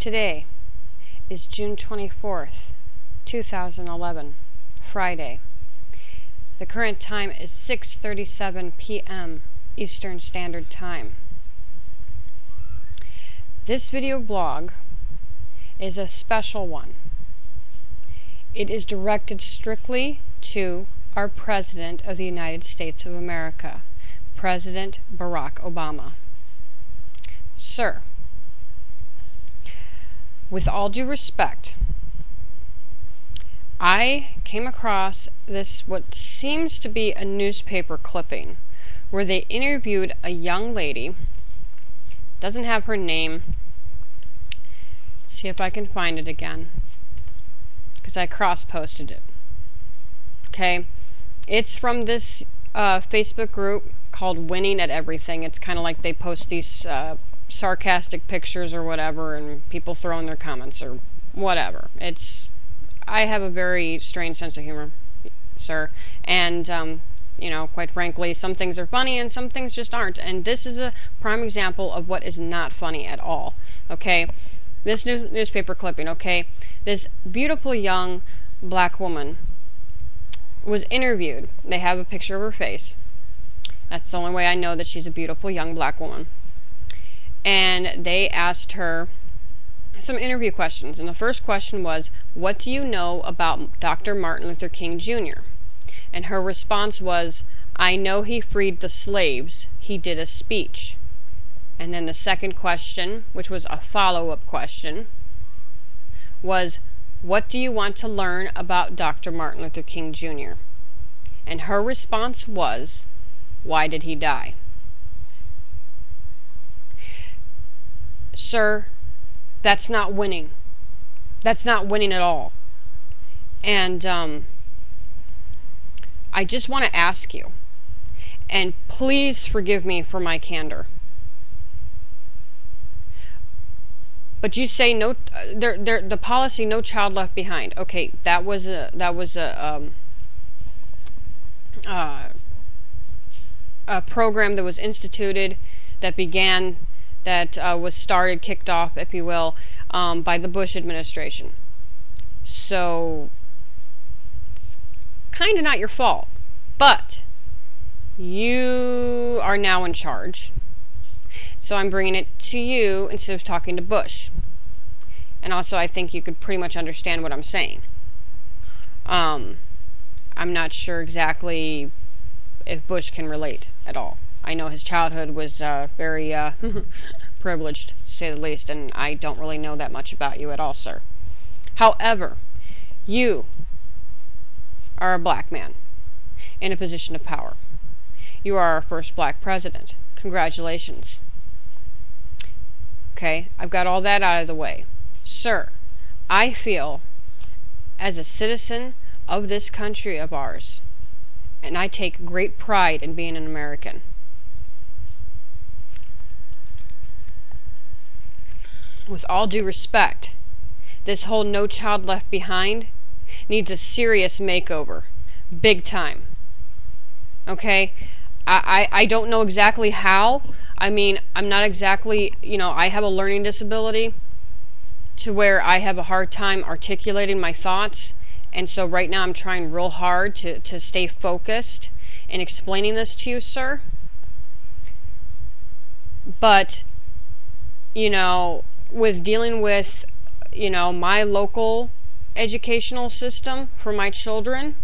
Today is June 24th, 2011, Friday. The current time is 6:37 p.m. Eastern Standard Time. This video blog is a special one. It is directed strictly to our President of the United States of America, President Barack Obama. Sir, with all due respect, I came across this, what seems to be a newspaper clipping, where they interviewed a young lady. Doesn't have her name. Let's see if I can find it again, because I cross-posted it. Okay, it's from this Facebook group called Winning at Everything. It's kind of like they post these sarcastic pictures or whatever, and people throw in their comments or whatever. I have a very strange sense of humor, sir, and you know, quite frankly, some things are funny and some things just aren't, and this is a prime example of what is not funny at all. Okay, this newspaper clipping, okay, this beautiful young black woman was interviewed. They have a picture of her face. That's the only way I know that she's a beautiful young black woman. And they asked her some interview questions, and the first question was, what do you know about Dr. Martin Luther King Jr.? And her response was, I know he freed the slaves. He did a speech. And then the second question, which was a follow-up question, was, what do you want to learn about Dr. Martin Luther King Jr.? And her response was, why did he die? Sir, that's not winning. That's not winning at all. And I just want to ask you, and please forgive me for my candor, but you say no, the policy "No Child Left Behind." Okay, that was a program that was instituted, that began, that was started, kicked off, if you will, by the Bush administration. So it's kind of not your fault, but you are now in charge. So I'm bringing it to you instead of talking to Bush. And also, I think you could pretty much understand what I'm saying. I'm not sure exactly if Bush can relate at all. I know his childhood was very privileged, to say the least, and I don't really know that much about you at all, sir. However, you are a black man in a position of power. You are our first black president. Congratulations. Okay, I've got all that out of the way. Sir, I feel, as a citizen of this country of ours, and I take great pride in being an American, with all due respect, this whole No Child Left Behind needs a serious makeover. Big time. Okay? I don't know exactly how. I mean, I'm not exactly, you know, I have a learning disability to where I have a hard time articulating my thoughts. And so right now I'm trying real hard to stay focused in explaining this to you, sir. But, you know, with dealing with, you know, my local educational system for my children,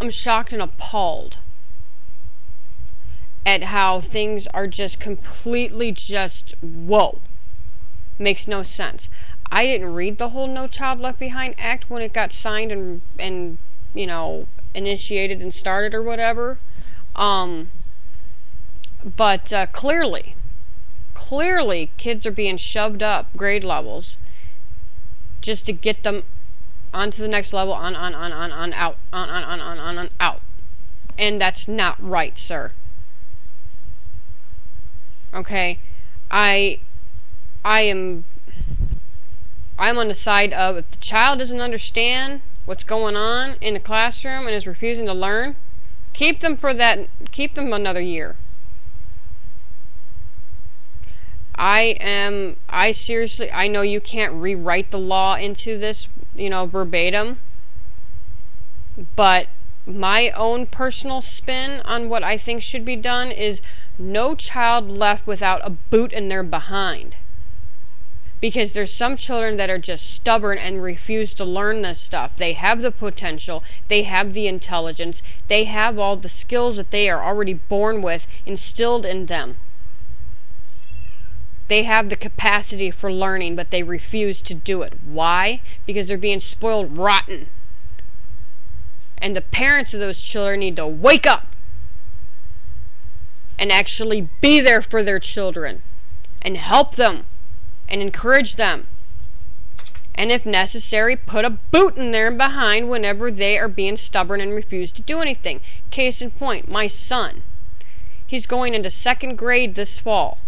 I'm shocked and appalled at how things are just completely just, whoa, makes no sense. I didn't read the whole No Child Left Behind Act when it got signed and you know, initiated and started or whatever. But clearly kids are being shoved up grade levels just to get them onto the next level, on out, on out. And that's not right, sir. Okay? I'm on the side of, if the child doesn't understand what's going on in the classroom and is refusing to learn, keep them another year. I seriously, I know you can't rewrite the law into this, verbatim, but my own personal spin on what I think should be done is no child left without a boot in their behind. Because there's some children that are just stubborn and refuse to learn this stuff. They have the potential, they have the intelligence, they have all the skills that they are already born with instilled in them. They have the capacity for learning, but they refuse to do it. Why? Because they're being spoiled rotten. And the parents of those children need to wake up and actually be there for their children and help them and encourage them, and if necessary, put a boot in their behind whenever they are being stubborn and refuse to do anything. Case in point, my son, he's going into 2nd grade this fall.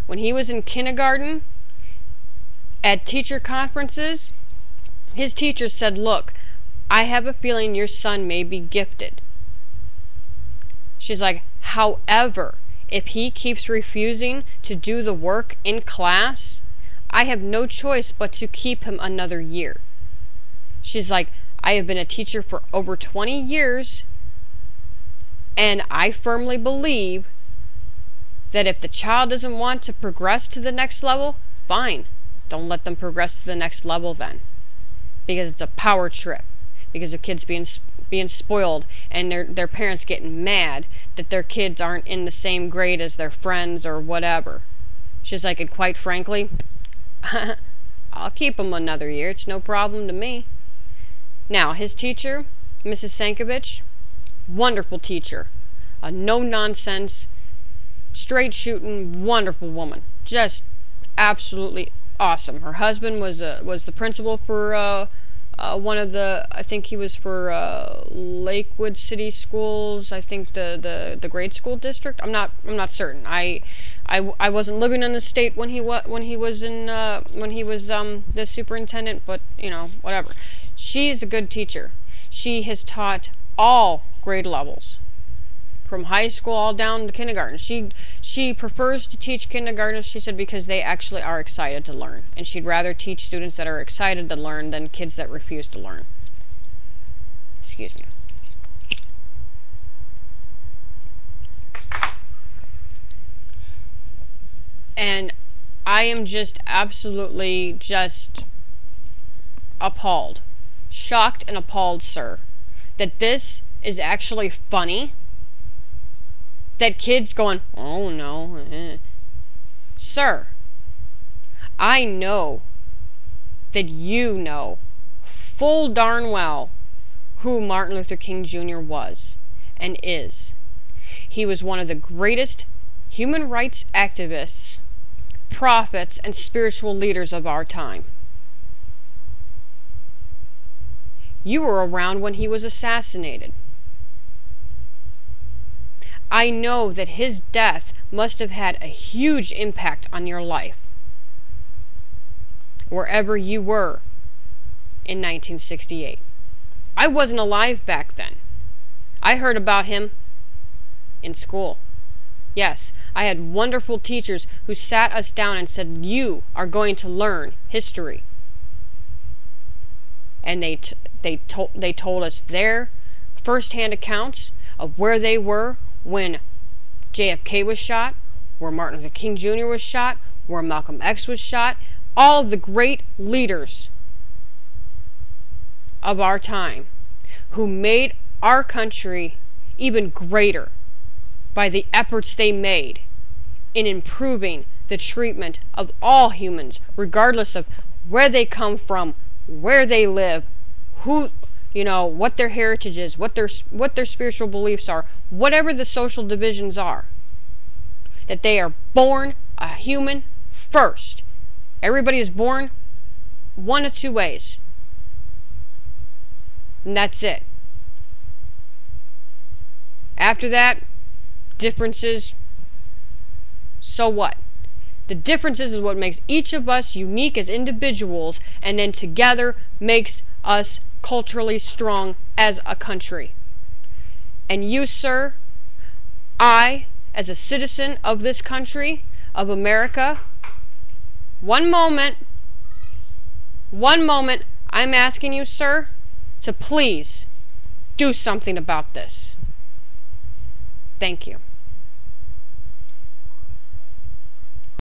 When he was in kindergarten, at teacher conferences, his teacher said, look, I have a feeling your son may be gifted. She's like, however, if he keeps refusing to do the work in class, I have no choice but to keep him another year. She's like, I have been a teacher for over 20 years, and I firmly believe that if the child doesn't want to progress to the next level, fine. Don't let them progress to the next level then. Because it's a power trip. Because of kids being spoiled and their parents getting mad that their kids aren't in the same grade as their friends or whatever. She's like, and quite frankly, I'll keep him another year. It's no problem to me. Now, his teacher, Mrs. Sankovich, wonderful teacher. A no-nonsense, straight-shooting, wonderful woman. Just absolutely awesome. Her husband was the principal for one of the, I think he was for Lakewood City Schools. I think the grade school district. I'm not certain. I wasn't living in the state when he was the superintendent, but whatever. She's a good teacher. She has taught all grade levels, from high school all down to kindergarten. She prefers to teach kindergarten, she said, because they actually are excited to learn, and she'd rather teach students that are excited to learn than kids that refuse to learn. Excuse me. And I am just absolutely just appalled. Shocked and appalled, sir, that this is actually funny. That kid's going, oh no. Sir, I know that you know full darn well who Martin Luther King Jr. was and is. He was one of the greatest human rights activists, prophets, and spiritual leaders of our time. You were around when he was assassinated. I know that his death must have had a huge impact on your life, wherever you were in 1968. I wasn't alive back then. I heard about him in school. Yes, I had wonderful teachers who sat us down and said, you are going to learn history. And they told us their first-hand accounts of where they were when JFK was shot, where Martin Luther King Jr. was shot, where Malcolm X was shot, all of the great leaders of our time who made our country even greater by the efforts they made in improving the treatment of all humans, regardless of where they come from, where they live, who, what their heritage is, what their spiritual beliefs are, whatever the social divisions are. That they are born a human first. Everybody is born one of two ways. And that's it. After that, differences, so what? The differences is what makes each of us unique as individuals, and then together makes us culturally strong as a country. And you, sir, I, as a citizen of this country, of America, One moment. One moment. I'm asking you, sir, to please do something about this. Thank you.